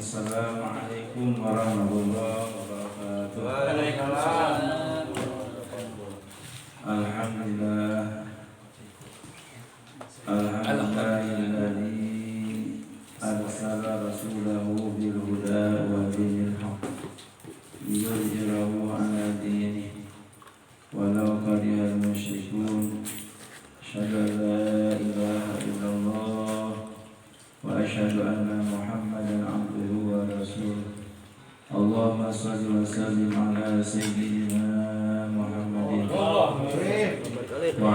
Assalamualaikum warahmatullahi wabarakatuh. Waalaikumsalam. Alhamdulillah. Alhamdulillahilladzi arsala rasulahu bil huda wa dinil haqq liyudhhirahu 'ala dinihi walau karihal musyrikun. Asyhadu an la ilaha illallah wa asyhadu anna Muhammadan 'abduhu wa rasuluh. Allahumma shalli wa sallim 'ala sayyidina Muhammadin wa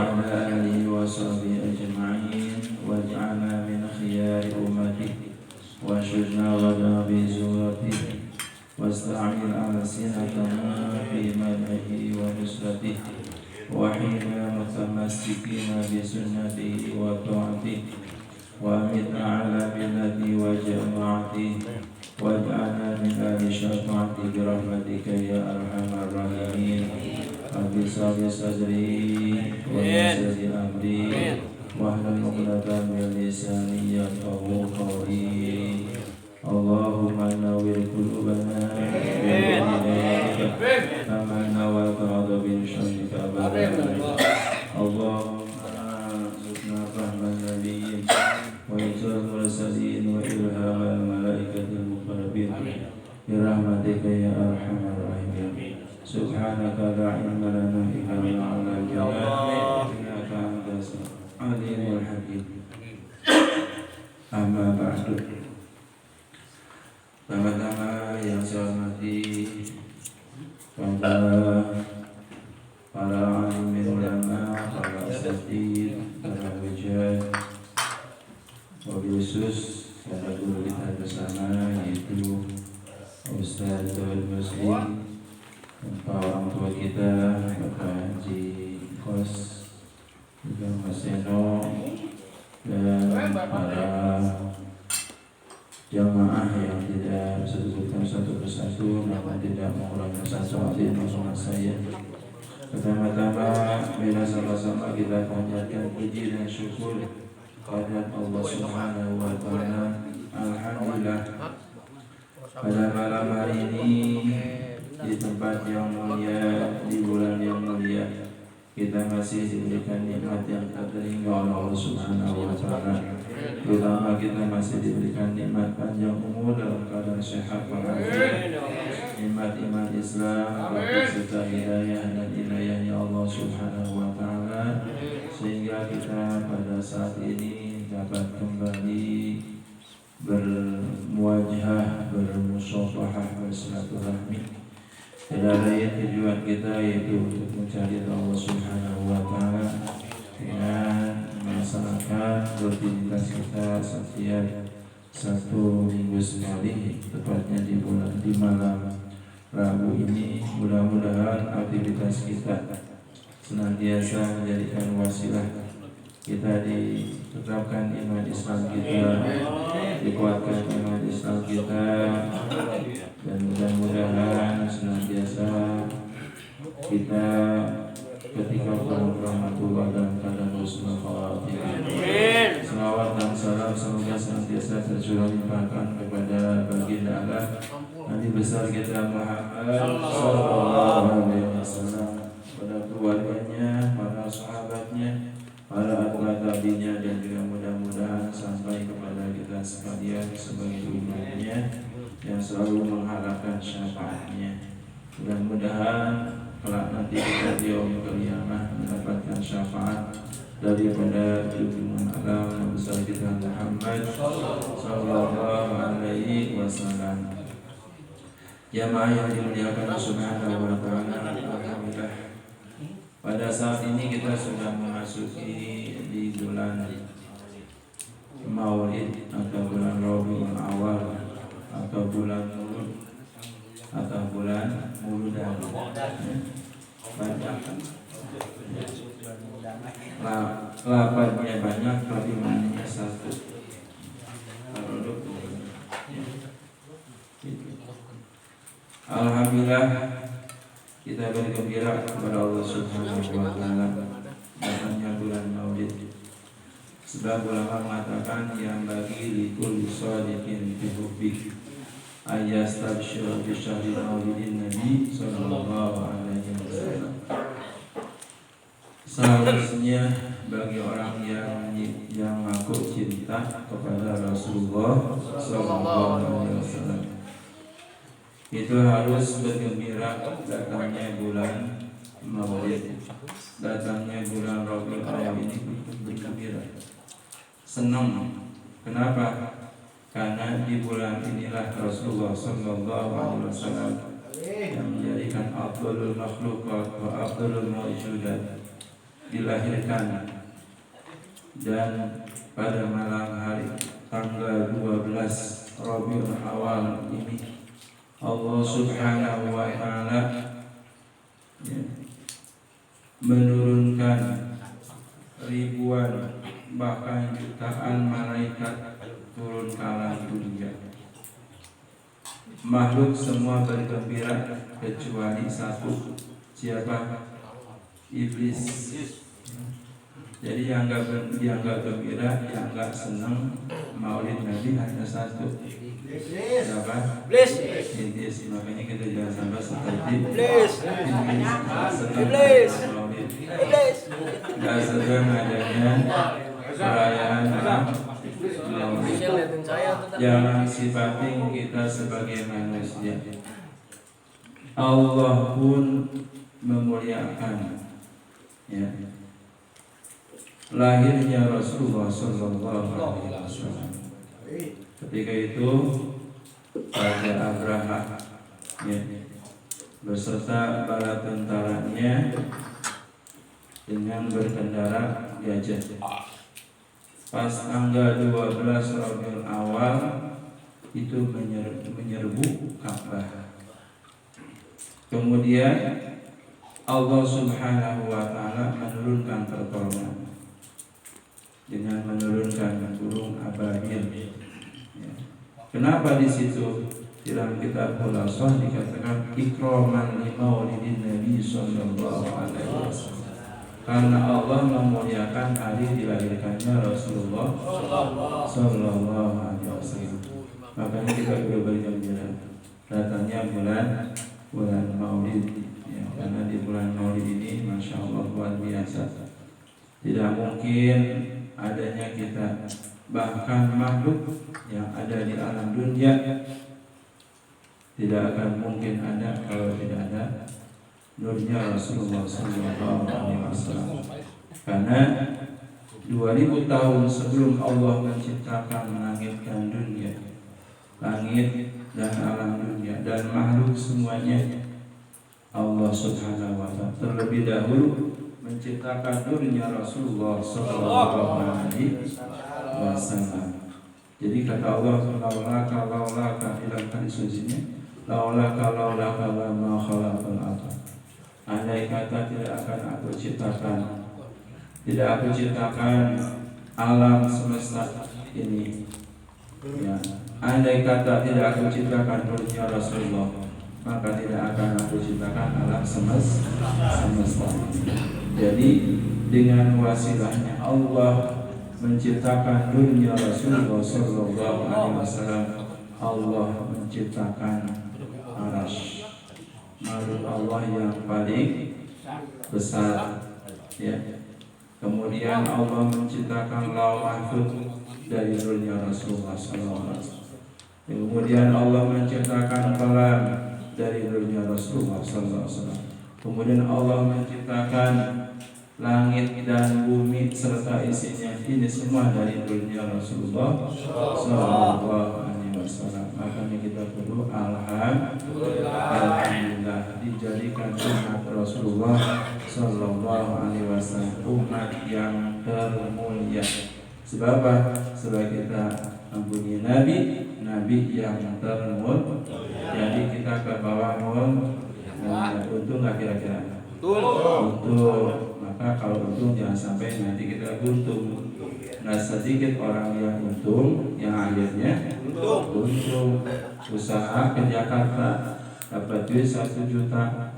'ala alihi wa sahbihi ajma'in waj'alna min khiyari ummatihi wa shujna ghada bi zuratihi wasta'il alsinatana fi madhihi wa nusratihi wa hina mutamassikina bi sunnatihi wa ta'atihi wa amitna ala millati wa jama'ati waj'alna min ahli syafa'ati bi rahmatika ya arhamar rahimin. Rabbi shrah li sadri wa yassir li amri wahlul 'uqdatam min lisani yafqahu qawli. Allahumma nawwir qulubana bi hidayatika kama nawwarta bi syamsika abada. Allahumma zidna fahman nabiyyin wa izzal mursalin wa ilhamal malaikatil muqarrabin bi rahmatika ya arhamar rahimin. Subhanaka la ilma lana illa ma 'allamtana innaka antas alimul hakim. Amma ba'du. Pertama yang saya hormati para alim ulama, para asatidz, para wijah, wabil khusus para guru kita bersama, yaitu Ustaz Muslim, para orang tua kita, Bapak Haji Kos, juga Mas Seno, dan para jamaah yang tidak disebutkan satu persatu namun tidak mengurangi satu hati maksud saya. Pertama-tama bila sama-sama kita panjatkan puji dan syukur kepada Allah Subhanahu wa taala. Alhamdulillah, pada malam hari ini di tempat yang mulia, di bulan yang mulia, kita masih diberikan nikmat yang tak terhingga oleh Allah Subhanahu wa taala. Terutama kita masih diberikan nikmat panjang umur dalam keadaan sehat walafiat, nikmat iman Islam, serta hidayah dan inayahnya Allah Subhanahu wa taala, sehingga kita pada saat ini dapat kembali bermuajah, bermusyafahah, bersilaturahmi. Tidak lain tujuan kita yaitu untuk mencari Allah Subhanahu wa taala dengan melaksanakan rutinitas kita setiap satu minggu sekali, tepatnya di malam Rabu ini. Mudah-mudahan aktivitas kita senantiasa menjadikan wasilah kita ditetapkan iman Islam kita, dikuatkan iman Islam kita, dan mudah-mudahan senantiasa kita ketika pulang rahmatullah dalam keadaan husnul khawatimah. Selawat dan salam semoga senantiasa tercurah limpahkan kepada baginda Allah Nabi besar kita Muhammad sallallahu alaihi wasallam, pada keluarganya, para sahabatnya, para atba'ut tabi'in, dan juga mudah-mudahan sampai kepada kita sekalian sebagai umatnya yang selalu mengharapkan syafaatnya. Mudah-mudahan kelak nanti kita di yaumul qiyamah mendapatkan syafaat daripada junjungan alam yang besar kita Muhammad sallallahu alaihi wasallam. Jamaah yang dimuliakan Subhanahu wa taala, alhamdulillah, pada saat ini kita sudah memasuki di bulan Maulid atau bulan Rabiul Awal atau bulan Maulud atau bulan Muludan. Banyak lapatnya banyak tapi maknanya satu. Alhamdulillah, kita bergembira kepada Allah Subhanahu wa taala datangnya bulan Maulid. Sebab ulama mengatakan yang bagi likul shadiqin fi hubbi ayyastabshiru bi syahri maulidin nabi sallallahu alaihi wasallam. Seharusnya bagi orang yang mengaku cinta kepada Rasulullah sallallahu alaihi wasallam itu harus bergembira datangnya bulan Maulid, datangnya bulan Rabiul Awal ini bergembira, senang. Kenapa? Karena di bulan inilah Rasulullah sallallahu alaihi wasallam yang menjadikan afdalul makhluqat wa afdalul mawjudat dilahirkan. Dan pada malam hari tanggal 12 Rabiul Awal ini Allah Subhanahu wa Ta'ala menurunkan ribuan bahkan jutaan malaikat turun ke alam dunia. Makhluk semua bergembira kecuali satu. Siapa? Iblis. Jadi yang enggak gembira, yang enggak senang Maulid Nabi hanya satu. Siapa? Iblis. Makanya kita jangan sampai seperti Iblis. Maulid. Enggak sedang adanya perayaan Maulid. Jangan sifati kita sebagai manusia. Allah pun memuliakan lahirnya Rasulullah sallallahu alaihi wasallam. Ketika itu Raja Abraha beserta para tentaranya dengan berkendara gajah. Pas tanggal 12 Rabiul Awal itu menyerbu Ka'bah. Kemudian Allah Subhanahu wa Ta'ala menurunkan pertolongan dengan menurunkan burung ababil. Kenapa di situ dalam kitab Khulasah dikatakan ikraman li maulidin Nabi sallallahu alaihi wasallam? Karena Allah memuliakan hari dilahirkannya Rasulullah sallallahu alaihi wasallam. Makanya kita perlu bergembira datangnya bulan Maulid. Karena di bulan Maulid ini Masya Allah luar biasa. Tidak mungkin adanya kita, bahkan makhluk yang ada di alam dunia tidak akan mungkin ada kalau tidak ada nurnya Rasulullah SAW. Karena 2000 tahun sebelum Allah menciptakan langit dan dunia, langit dan alam dunia dan makhluk semuanya, Allah Subhanahu wa Ta'ala terlebih dahulu menciptakan nurnya Rasulullah sallallahu alaihi wasallam. Jadi kata Allah, laulaka dalam hadis sucinya, laulaka lama khalaqal ardh. Andai kata tidak akan aku ciptakan alam semesta ini, andai kata tidak aku ciptakan nurnya Rasulullah, maka tidak akan aku ciptakan alam semesta. Jadi dengan wasilahnya Allah menciptakan nurnya Rasulullah sallallahu alaihi wasallam, Allah menciptakan arasy, makhluk Allah yang paling besar. Kemudian Allah menciptakan lauh mahfuz dari nurnya Rasulullah sallallahu alaihi wasallam. Kemudian Allah menciptakan qalam dari nurnya Rasulullah sallallahu alaihi wasallam. Kemudian Allah menciptakan langit dan bumi serta isinya, ini semua dari nurnya Rasulullah sallallahu alaihi wasallam. Makanya kita perlu alhamdulillah dijadikan umat Rasulullah sallallahu alaihi wasallam umat yang termulia. Sebab apa? Sebab kita mempunyai nabi yang termulia. Jadi kita ke bawah untung nggak kira-kira? Untung. Maka kalau untung jangan sampai nanti kita buntung. Nah sedikit orang yang untung, yang akhirnya untung. Usaha ke Jakarta dapat duit 1 juta,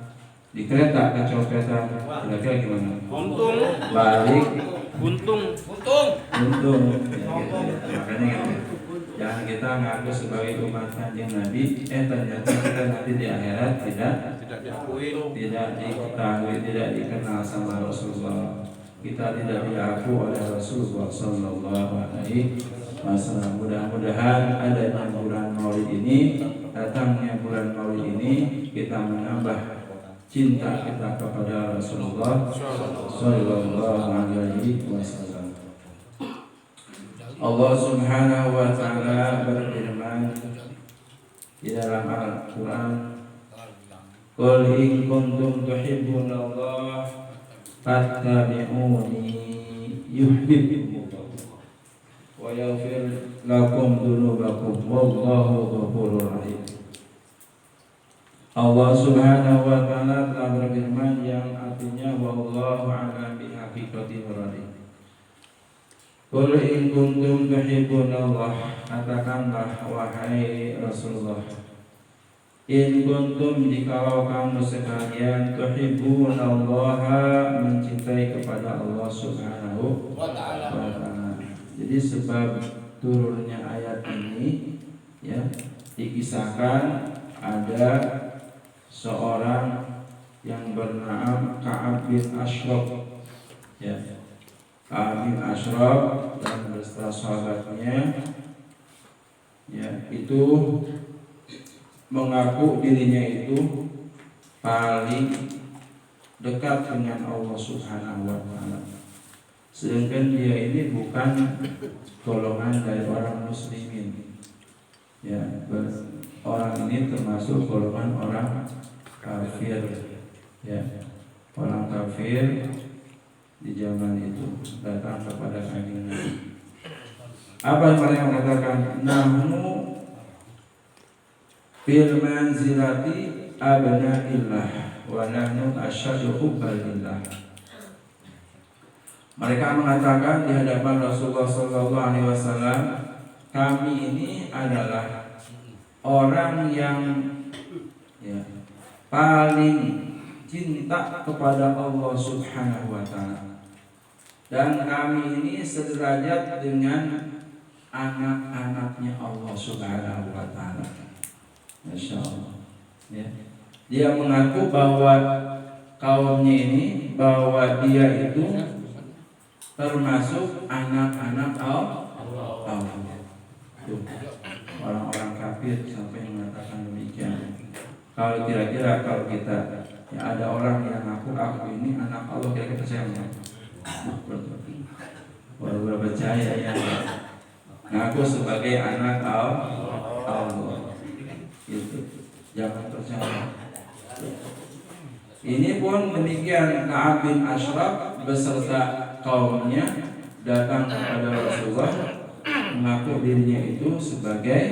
di kereta kecopetan, kira-kira gimana? Untung. Balik. Untung. Ya, gitu. Makanya gitu. Jangan kebiasaan kita ngaku sebagai umat Kanjeng Nabi, ternyata kita nanti di akhirat tidak diketahui, tidak dikenal sama Rasulullah. Kita tidak diaku oleh Rasulullah Sallallahu Alaihi Wasallam. Mudah-mudahan adanya bulan Maulid ini, datangnya bulan Maulid ini, kita menambah cinta kita kepada Rasulullah Sallallahu Alaihi Wasallam. Allah Subhanahu Wa Taala berfirman di dalam Al-Quran, Qul in kuntum tuhibbunallah fattabi'uni yuhibbukumullah wa yaghfir lakum dzunubakum wallahu ghafurur rahim. Allah Subhanahu wa taala telah berfirman yang artinya wallahu a'lam bihaqiqati muradi. Qul in kuntum tuhibbunallah, katakanlah wahai Rasulullah, in kuntum, jikalau kamu sekalian tuhibbunallaha, mencintai kepada Allah Subhanahu wa ta'ala. Jadi sebab turunnya ayat ini ya, dikisahkan ada seorang yang bernama Ka'ab bin Ashraf ya. Ka'ab bin Ashraf dan beserta sahabatnya ya, itu mengaku dirinya itu paling dekat dengan Allah Subhanahu wa taala. Sedangkan dia ini bukan golongan dari orang muslimin. Ya, orang ini termasuk golongan orang kafir. Ya, orang kafir di zaman itu datang kepada Kanjeng Nabi. Apa yang mereka katakan? Nahnu fil manzilati abna'illah wa nahnu asyaddu hubban lillah. Mereka mengatakan di hadapan Rasulullah sallallahu alaihi wasallam, kami ini adalah orang yang ya, paling cinta kepada Allah Subhanahu wa taala. Dan kami ini sederajat dengan anak-anaknya Allah Subhanahu wa taala. Masya Allah ya. Dia mengaku bahwa kaumnya ini, bahwa dia itu termasuk anak-anak Allah. Orang-orang kafir sampai mengatakan demikian. Kalau kira-kira kalau kita ya, ada orang yang ngaku aku ini anak Allah, kira-kira percaya nggak? Baru percaya ya, ngaku sebagai anak Allah. Itu jangan percaya. Ini pun demikian, Ka'ab bin Ashraf beserta kaumnya datang kepada Rasulullah mengaku dirinya itu sebagai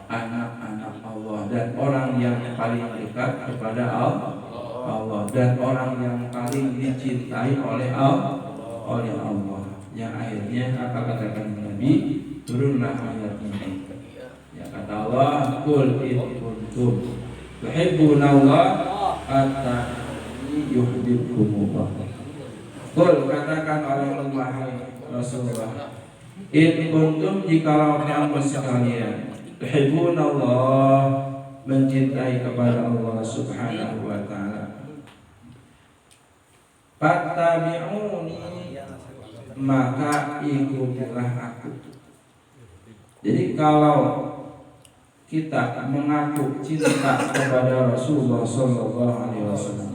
anak-anak Allah dan orang yang paling dekat kepada Allah dan orang yang paling dicintai oleh Allah. Yang akhirnya apa katakan Nabi, turunlah ayat ini. Ya, kata Allah, qul in kuntum tuhibbunallah fattabi'uni yuhibbukumullah. Qul, katakan oleh wahai Rasulullah, in kuntum, jikalau kamu sekalian tuhibbunallah, mencintai kepada Allah Subhanahu wa taala, fattabi'uni, maka ikutilah aku. Jadi kalau kita mengaku cinta kepada Rasulullah Sallallahu Alaihi Wasallam,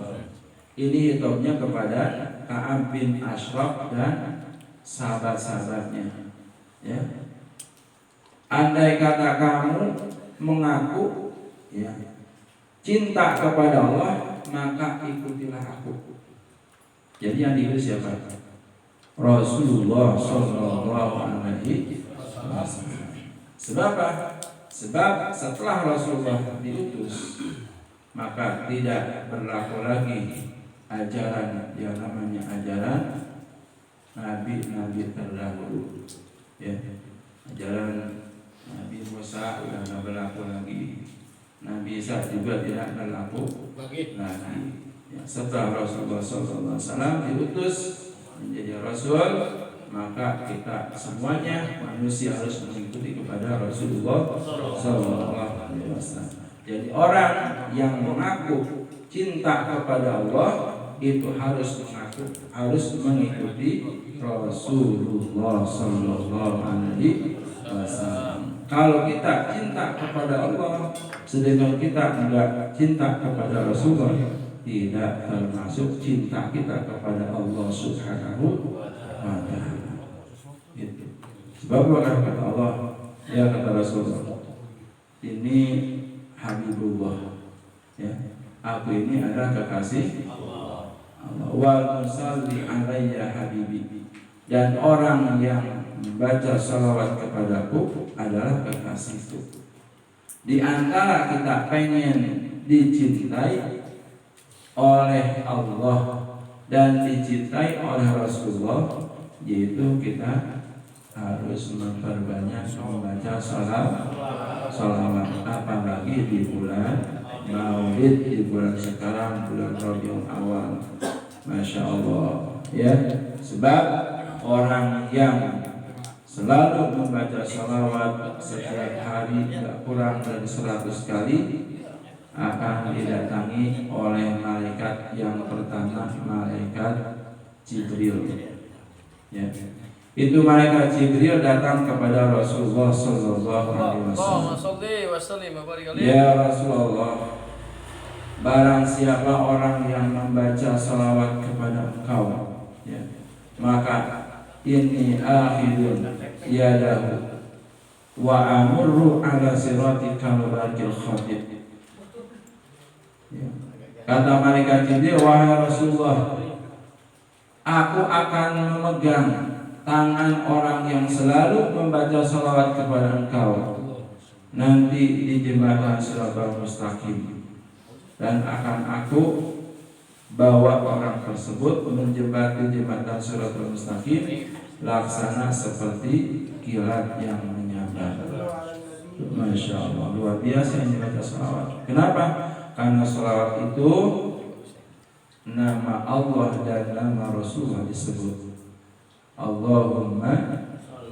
ini hitungnya kepada Ka'ab bin Ashraf dan sahabat-sahabatnya. Ya. Andai kata kamu mengaku ya, cinta kepada Allah, maka ikutilah aku. Jadi yang diikuti siapa? Rasulullah Sallallahu Alaihi Wasallam. Sebab apa? Sebab setelah Rasulullah diutus, maka tidak berlaku lagi ajaran yang namanya ajaran nabi-nabi terdahulu. Ya, ajaran Nabi Musa sudah tidak berlaku lagi, Nabi Isa juga tidak berlaku lagi. Ya, setelah Rasulullah SAW diutus menjadi Rasul, maka kita semuanya manusia harus mengikuti kepada Rasulullah Sallallahu Alaihi Wasallam. Jadi orang yang mengaku cinta kepada Allah itu harus mengikuti Rasulullah Sallallahu Alaihi Wasallam. Kalau kita cinta kepada Allah sedangkan kita tidak cinta kepada Rasulullah, tidak termasuk cinta kita kepada Allah Subhanahu wa Ta'ala. Itu. Sebab kata Allah, ya kata Rasulullah, ini Habibullah, ya, aku ini adalah kekasih Allah. Wa musalli alayya habibi, dan orang yang membaca salawat kepadaku adalah kekasihku. Di antara kita pengen dicintai oleh Allah dan dicintai oleh Rasulullah, yaitu kita harus memperbanyak membaca salawat, apalagi di bulan Maulid, di bulan sekarang, bulan Rabiul Awal. Masya Allah, ya. Sebab orang yang selalu membaca salawat setiap hari tidak kurang dari 100 kali akan didatangi oleh malaikat yang pertama, malaikat Jibril. Ya. Itu malaikat Jibril datang kepada Rasulullah Sallallahu Alaihi Wasallam. Ya Rasulullah, barang siapa orang yang membaca salawat kepada engkau, ya, maka ini akhirun yadahu wa amurru ala siratikal baqil khatib. Ya. Kata malaikat Jibril, wahai Rasulullah, aku akan memegang tangan orang yang selalu membaca salawat kepada engkau nanti di jembatan Siratal Mustaqim, dan akan aku bawa orang tersebut menjembati jembatan Siratal Mustaqim laksana seperti kilat yang menyambar. Masya Allah, luar biasa yang membaca salawat. Kenapa? Karena salawat itu nama Allah dan nama Rasulullah disebut. Allahumma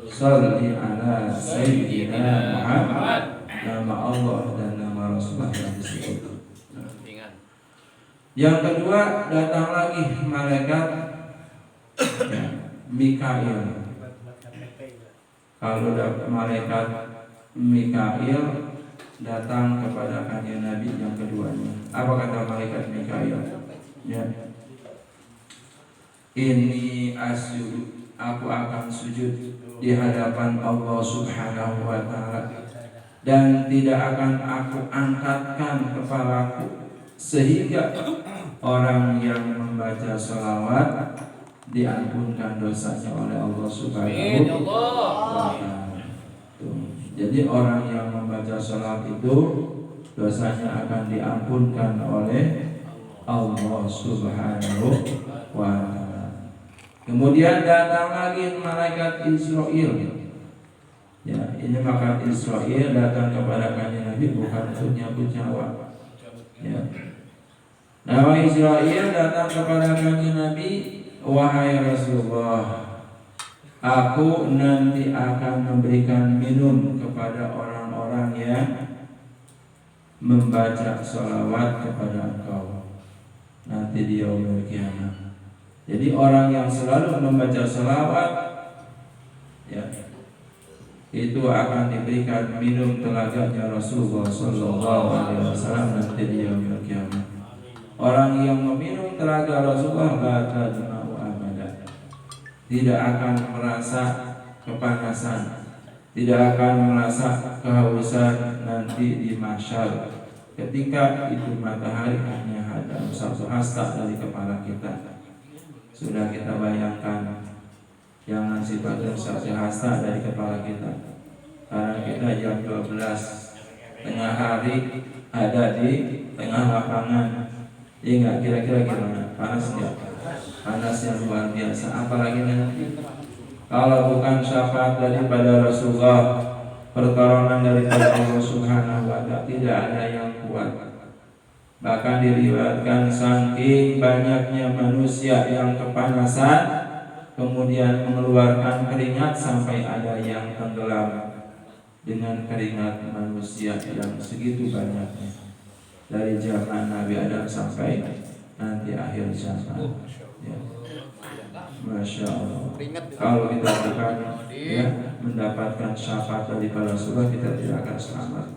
salli ala Sayyidina Muhammad. Nama Allah dan nama Rasulullah disebut. Yang kedua, datang lagi malaikat Mikail. Kalau malaikat Mikail datang kepada kanjeng Nabi yang keduanya, apa kata malaikat Mikail? Ya. Ini asyudu, aku akan sujud di hadapan Allah Subhanahu wa Ta'ala, dan tidak akan aku angkatkan kepalaku sehingga orang yang membaca salawat diampunkan dosanya oleh Allah Subhanahu wa Ta'ala. Jadi orang yang membaca salawat itu dosanya akan diampunkan oleh Allah Subhanahu wa Ta'ala. Kemudian datang lagi malaikat Israil. Ya, ini malaikat Israil datang kepada kanjeng Nabi bukan untuk nyabut nyawa. Ya. Nama Israil datang kepada kanjeng Nabi, wahai Rasulullah, aku nanti akan memberikan minum kepada orang-orang yang membaca sholawat kepada engkau nanti di yaumil qiyamah. Jadi orang yang selalu membaca sholawat, ya, itu akan diberikan minum telaganya Rasulullah Sallallahu Alaihi Wasallam nanti di yaumil qiyamah. Orang yang meminum telaga Rasulullah tidak akan merasa kepanasan, tidak akan merasa kehausan nanti di mahsyar. Ketika itu matahari hanya ada satu hasta dari kepala kita. Sudah kita bayangkan, jangan sifatnya satu hasta dari kepala kita. Karena kita jam 12 tengah hari ada di tengah lapangan. Ingat kira-kira gimana? Panas enggak? Panas yang luar biasa. Apalagi nanti kalau bukan syafaat daripada Rasulullah, pertolongan daripada Allah Subhanahu wa Ta'ala, tidak ada yang kuat. Bahkan diriwayatkan saking banyaknya manusia yang kepanasan, kemudian mengeluarkan keringat sampai ada yang tenggelam dengan keringat manusia yang segitu banyaknya dari zaman Nabi Adam sampai nanti akhir zaman. Ya. Masya Allah. Kalau kita bukan mendapatkan syafaat dari para Rasulullah, kita tidak akan selamat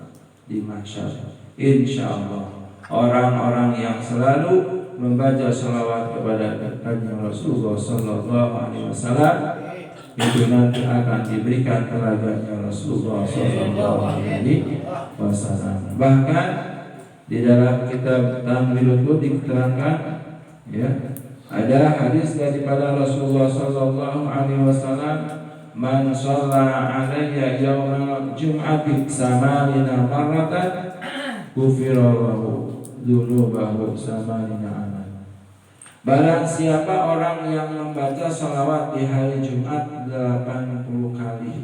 di mahsyar. Insya Allah. Orang-orang yang selalu membaca salawat kepada Kanjeng Rasulullah Sallallahu Alaihi Wasallam itu nanti akan diberikan telaganya Rasulullah Sallallahu Alaihi Wasallam. Bahkan di dalam kitab Tambilul Qudsi diterangkan, ya, ada hadis daripada Rasulullah Sallallahu Alaihi Wasallam, man shalla alayya yaumal jum'ati samanina marratan ghufira lahu dzunubahu samanina aman. Barang siapa orang yang membaca salawat di hari Jumat 80 kali,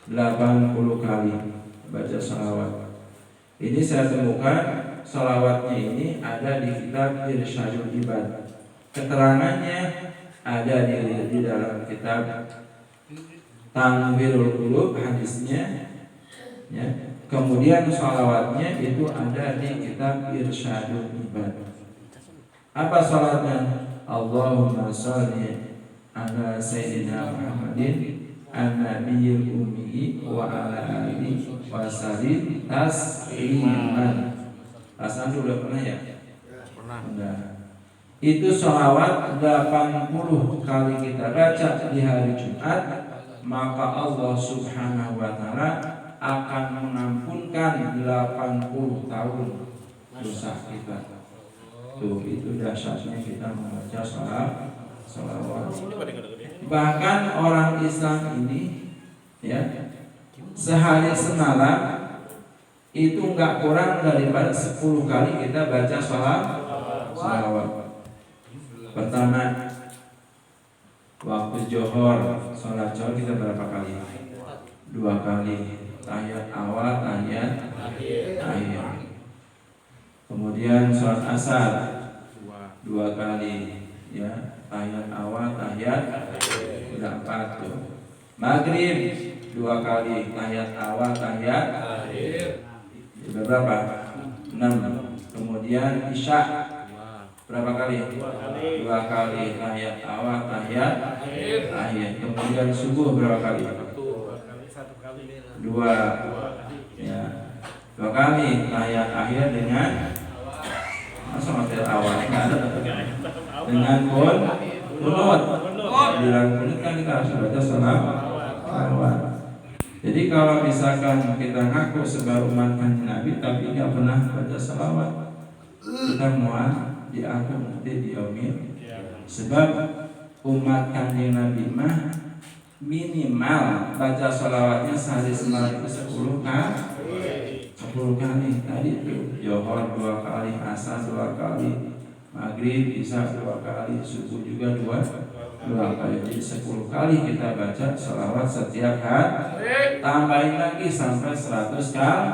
80 kali baca salawat. Ini saya temukan salawatnya ini ada di kitab Irsyadul Ibad. Keterangannya ada di dalam kitab Tanwirul Qulub hadisnya, ya. Kemudian salawatnya itu ada di kitab Irsyadul Ibad. Apa salatnya? Allahumma sholli ala sayyidina Muhammadin an-nabiyil ummi wa ala alihi wa sallim tasliman. Rasanya udah pernah ya? Pernah. Itu sholawat 80 kali kita baca di hari Jumat, maka Allah Subhanahu wa ta'ala akan mengampunkan 80 tahun dosa kita. Tuh, itu dahsyatnya kita membaca salawat. Bahkan orang Islam ini, ya, sehari semalam itu enggak kurang daripada 10 kali kita baca salawat. Pertama, waktu johor, sholat johor kita berapa kali? 2 kali. Tahiyat awal, tahiyat akhir. Kemudian sholat asar 2 kali, ya, tahiyat awal, tahiyat udah 4 tuh. Maghrib 2 kali, tahiyat awal, tahiyat akhir. Berapa? 6. Kemudian isya berapa kali? 2 kali, tahiyat awal, tahiyat akhir. Kemudian subuh berapa kali? 2, ya. 2 kali, tahiyat akhir dengan masa materi awal dengan kunut. Di dalam kunut kan kita harus baca salawat. Jadi kalau misalkan kita ngaku sebagai umat Kanjeng Nabi tapi nggak pernah baca salawat, kita mau diaku nanti diomil. Sebab umat Kanjeng Nabi mah minimal baca salawatnya sehari semalam itu 10 kali. Tadi itu Johor 2 kali, asar 2 kali, maghrib, isya 2 kali, subuh juga 2 kali. Jadi 10 kali kita baca salawat setiap hari. Tambahin lagi sampai 100 kali.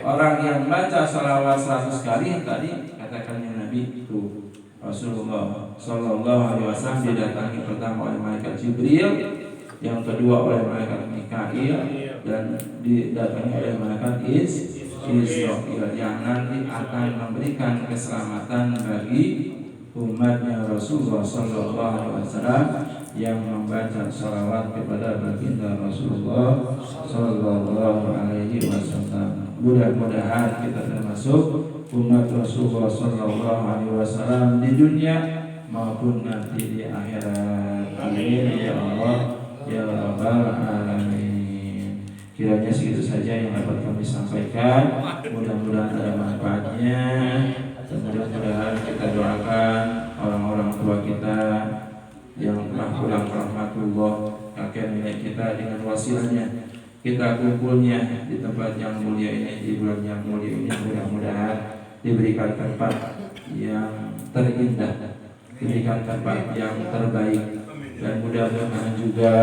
Orang yang baca salawat 100 kali tadi katakannya Nabi itu Rasulullah Sallallahu Alaihi Wasallam didatangi pertama oleh malaikat Jibril, yang kedua oleh malaikat Mikail, dan didatangi oleh malaikat Israfil yang nanti akan memberikan keselamatan bagi umatnya Rasulullah Sallallahu Alaihi Wasallam yang membaca salawat kepada baginda Rasulullah Sallallahu Alaihi Wasallam. Mudah-mudahan kita termasuk umat Rasulullah Sallallahu Alaihi Wasallam di dunia maupun nanti di akhirat. Amin ya Allah ya Rabbal Alamin. Kiranya segitu saja yang dapat kami sampaikan. Mudah-mudahan ada manfaatnya. Mudah-mudahan kita doakan orang-orang tua kita yang telah pulang rahmatullah, kakek nenek kita dengan wasilahnya kita kumpulnya di tempat yang mulia ini, di bulan yang mulia ini. Mudah-mudahan diberikan tempat yang terindah, diberikan tempat yang terbaik, dan mudah-mudahan juga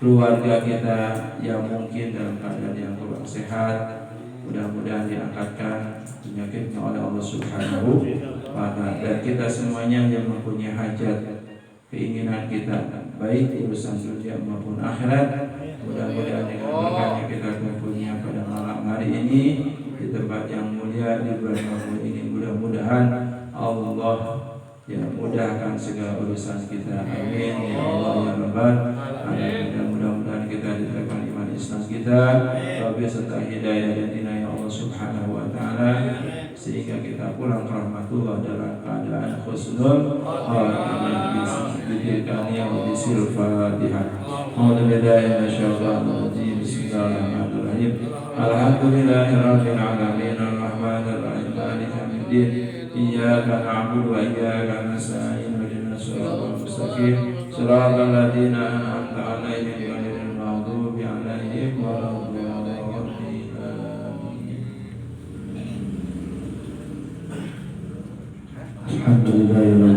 keluarga kita yang mungkin dalam keadaan yang kurang sehat, mudah-mudahan diangkatkan penyakitnya oleh Allah Subhanahu wa ta'ala. Dan kita semuanya yang mempunyai hajat, keinginan kita, baik urusan dunia maupun akhirat. Mudah-mudahan dengan berkahnya kita kumpulnya pada malam hari ini di tempat yang mulia di bulan Ramadan ini, mudah-mudahan Allah yang mudahkan segala urusan kita. Amin ya Allah ya Rabbal alamin. Dan mudah-mudahan kita diterapkan iman Islam kita, Rabbi serta hidayah dan inayah Allah Subhanahu wa taala, sehingga kita pulang rahmatullah dalam keadaan husnul khatimah. Bismillahirrahmanirrahim. Bismillahirrahmanirrahim. Alhamdulillahirabbil alamin arrahmanir rahim maliki yaumiddin. Iyyaka na'budu wa iyyaka nasta'in ihdinas siratal mustaqim siratal ladzina an'amta 'alaihim ghairil maghdubi 'alaihim waladdallin. Alhamdulillah.